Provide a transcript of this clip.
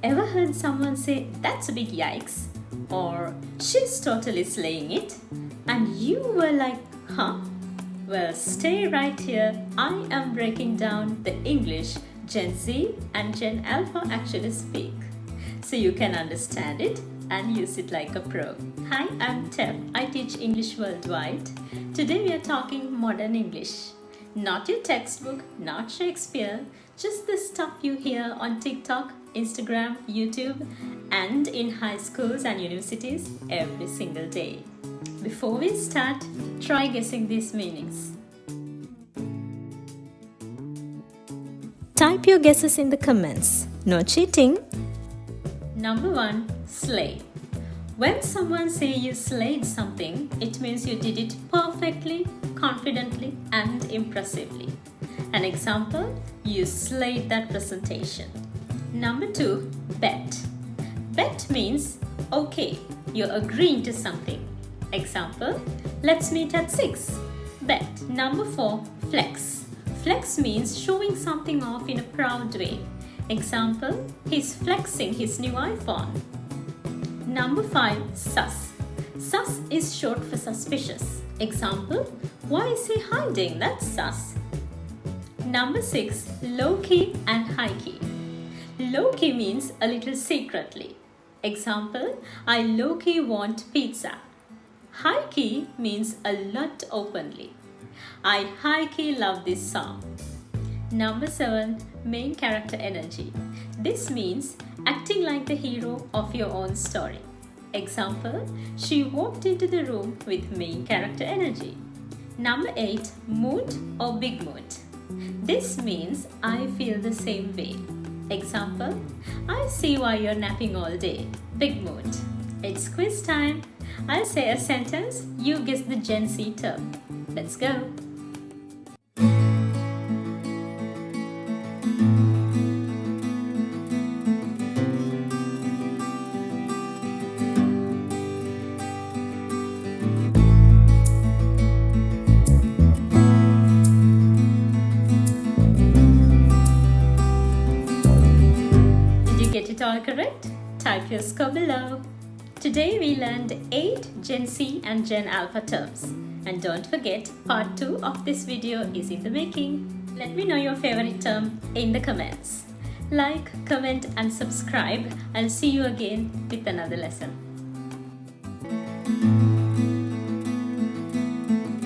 Ever heard someone say, "That's a big yikes," or "She's totally slaying it," and you were like, huh? Well, stay right here. I am breaking down the English Gen Z and Gen Alpha actually speak, so you can understand it and use it like a pro. Hi, I'm Tef. I teach English worldwide. Today we are talking modern English. Not your textbook, not Shakespeare, just the stuff you hear on TikTok, Instagram, YouTube, and in high schools and universities every single day. Before we start, try guessing these meanings. Type your guesses in the comments. No cheating. Number 1, slay. When someone says you slayed something, it means you did it perfectly, confidently, and impressively. An example, you slayed that presentation. Number 2, bet. Bet means, okay, you're agreeing to something. Example, let's meet at 6. Bet. Number 4, flex. Flex means showing something off in a proud way. Example, he's flexing his new iPhone. Number 5, sus. Sus is short for suspicious. Example, why is he hiding? That's sus. Number 6, low-key and high-key. Low-key means a little secretly. Example, I low-key want pizza. High-key means a lot openly. I high-key love this song. Number 7, main character energy. This means acting like the hero of your own story. Example, she walked into the room with main character energy. Number 8, mood or big mood. This means I feel the same way. Example, I see why you're napping all day. Big mood. It's quiz time. I'll say a sentence, you guess the Gen Z term. Let's go. Get it all correct? Type your score below. Today we learned 8 Gen Z and Gen Alpha terms. And don't forget, part 2 of this video is in the making. Let me know your favorite term in the comments. Like, comment and subscribe. I'll see you again with another lesson.